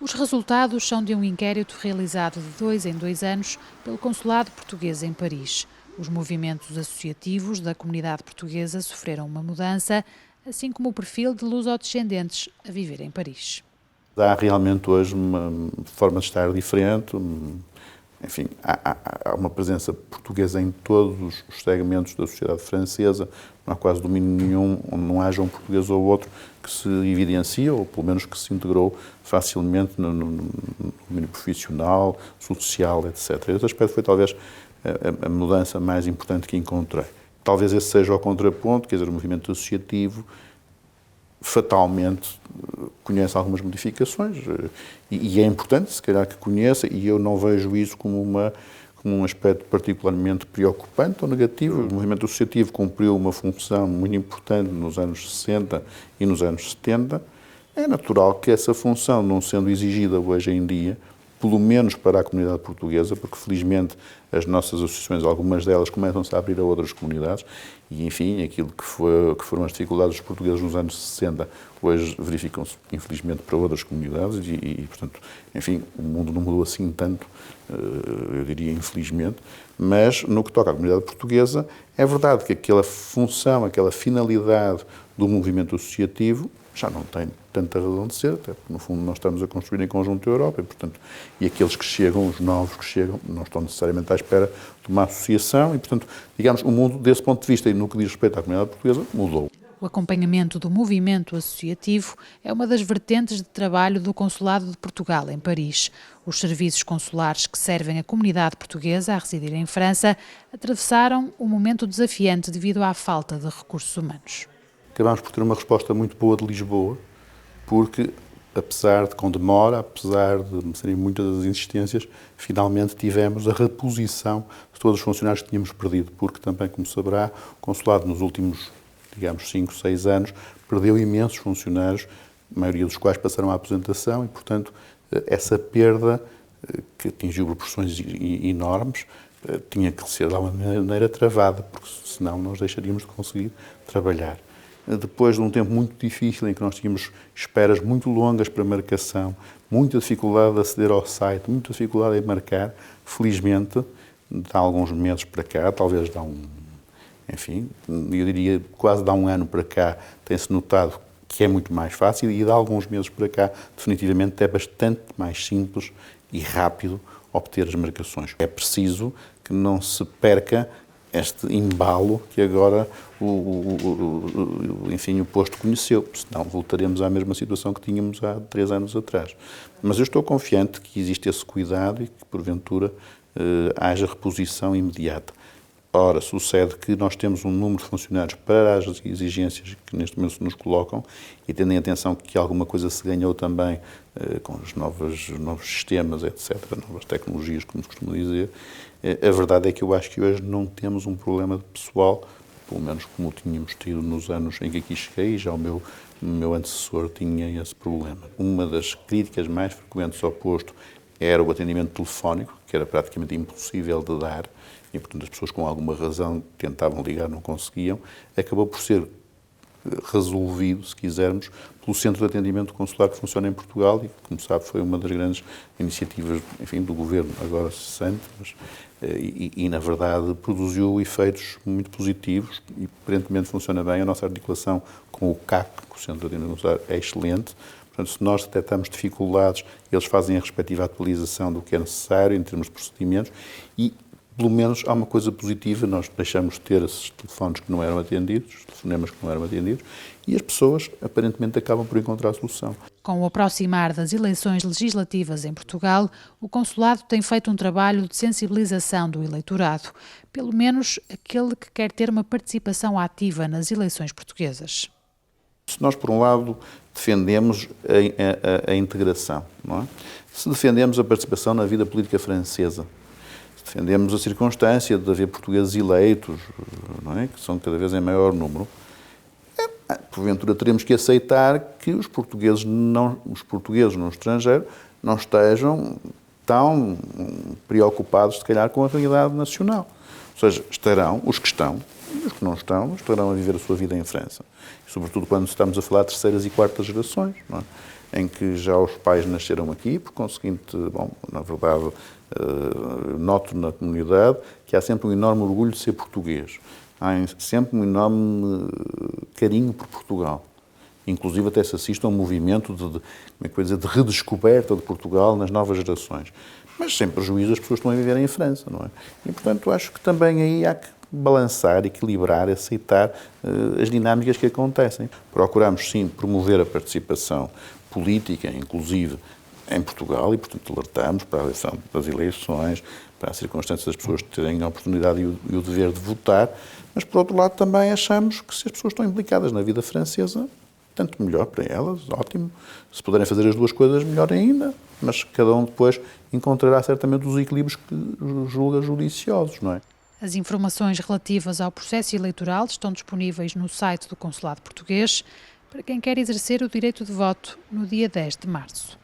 Os resultados são de um inquérito realizado de 2 em 2 anos pelo Consulado Português em Paris. Os movimentos associativos da comunidade portuguesa sofreram uma mudança, assim como o perfil de lusodescendentes a viver em Paris. Há realmente hoje uma forma de estar diferente, enfim, há uma presença portuguesa em todos os segmentos da sociedade francesa, não há quase domínio nenhum onde não haja um português ou outro que se evidencia, ou pelo menos que se integrou facilmente no domínio profissional, social, etc. Esse aspecto foi talvez a mudança mais importante que encontrei. Talvez esse seja o contraponto, quer dizer, o movimento associativo fatalmente conhece algumas modificações e é importante, se calhar, que conheça, e eu não vejo isso como um aspecto particularmente preocupante ou negativo. O movimento associativo cumpriu uma função muito importante nos anos 60 e nos anos 70. É natural que essa função, não sendo exigida hoje em dia, pelo menos para a comunidade portuguesa, porque felizmente as nossas associações, algumas delas, começam-se a abrir a outras comunidades e, enfim, aquilo que foram as dificuldades dos portugueses nos anos 60, hoje verificam-se, infelizmente, para outras comunidades portanto, enfim, o mundo não mudou assim tanto, eu diria infelizmente, mas no que toca à comunidade portuguesa, é verdade que aquela função, aquela finalidade do movimento associativo já não tem tanta razão de ser, até porque, no fundo, nós estamos a construir em conjunto a Europa e aqueles que chegam, os novos que chegam, não estão necessariamente à espera de uma associação e, portanto, digamos, o mundo, desse ponto de vista e no que diz respeito à comunidade portuguesa, mudou. O acompanhamento do movimento associativo é uma das vertentes de trabalho do Consulado de Portugal em Paris. Os serviços consulares que servem a comunidade portuguesa a residir em França atravessaram um momento desafiante devido à falta de recursos humanos. Acabámos por ter uma resposta muito boa de Lisboa, porque, apesar de com demora, apesar de serem muitas as insistências, finalmente tivemos a reposição de todos os funcionários que tínhamos perdido, porque também, como saberá, o Consulado nos últimos, digamos, 5, 6 anos, perdeu imensos funcionários, a maioria dos quais passaram à aposentação e, portanto, essa perda, que atingiu proporções enormes, tinha que ser de alguma maneira travada, porque senão nós deixaríamos de conseguir trabalhar. Depois de um tempo muito difícil, em que nós tínhamos esperas muito longas para marcação, muita dificuldade de aceder ao site, muita dificuldade em marcar, felizmente, de alguns meses para cá, talvez enfim, eu diria quase de há um ano para cá, tem-se notado que é muito mais fácil e de alguns meses para cá, definitivamente, é bastante mais simples e rápido obter as marcações. É preciso que não se perca este embalo que agora enfim, o posto conheceu, senão voltaremos à mesma situação que tínhamos há 3 anos atrás. Mas eu estou confiante que existe esse cuidado e que, porventura, haja reposição imediata. Ora, sucede que nós temos um número de funcionários para as exigências que neste momento se nos colocam e tendo em atenção que alguma coisa se ganhou também com os novos sistemas, etc., novas tecnologias, como se costuma dizer, a verdade é que eu acho que hoje não temos um problema de pessoal, pelo menos como tínhamos tido nos anos em que aqui cheguei, e já o meu antecessor tinha esse problema. Uma das críticas mais frequentes ao posto era o atendimento telefónico, que era praticamente impossível de dar, e, portanto, as pessoas com alguma razão tentavam ligar, não conseguiam. Acabou por ser resolvido, se quisermos, pelo Centro de Atendimento Consular que funciona em Portugal e que, como sabe, foi uma das grandes iniciativas, enfim, do governo agora cessante, na verdade, produziu efeitos muito positivos e, aparentemente, funciona bem. A nossa articulação com o CAC, com o Centro de Atendimento Consular, é excelente. Portanto, se nós detectamos dificuldades, eles fazem a respectiva atualização do que é necessário em termos de procedimentos e, pelo menos, há uma coisa positiva, nós deixamos de ter esses telefones que não eram atendidos, os telefonemas que não eram atendidos, e as pessoas, aparentemente, acabam por encontrar a solução. Com o aproximar das eleições legislativas em Portugal, o Consulado tem feito um trabalho de sensibilização do eleitorado, pelo menos aquele que quer ter uma participação ativa nas eleições portuguesas. Se nós, por um lado, defendemos a integração, não é? Se defendemos a participação na vida política francesa, defendemos a circunstância de haver portugueses eleitos, não é? Que são cada vez em maior número, porventura teremos que aceitar que os portugueses no estrangeiro não estejam tão preocupados, se calhar, com a realidade nacional. Ou seja, estarão, os que estão, e os que não estão, estarão a viver a sua vida em França. E, sobretudo quando estamos a falar de terceiras e quartas gerações, não é? em que já os pais nasceram aqui, por conseguinte, bom, na verdade, noto na comunidade que há sempre um enorme orgulho de ser português. Há sempre um enorme carinho por Portugal. Inclusive até se assiste a um movimento de redescoberta de Portugal nas novas gerações. Mas sem prejuízo as pessoas estão a viver em França, não é? E, portanto, acho que também aí há que balançar, equilibrar, aceitar as dinâmicas que acontecem. Procuramos, sim, promover a participação política, inclusive em Portugal, e, portanto, alertamos para a eleição das eleições, para a circunstância das pessoas terem a oportunidade e o dever de votar, mas, por outro lado, também achamos que se as pessoas estão implicadas na vida francesa, tanto melhor para elas, ótimo. Se puderem fazer as duas coisas, melhor ainda, mas cada um depois encontrará certamente os equilíbrios que julga judiciosos, não é? As informações relativas ao processo eleitoral estão disponíveis no site do Consulado Português para quem quer exercer o direito de voto no dia 10 de março.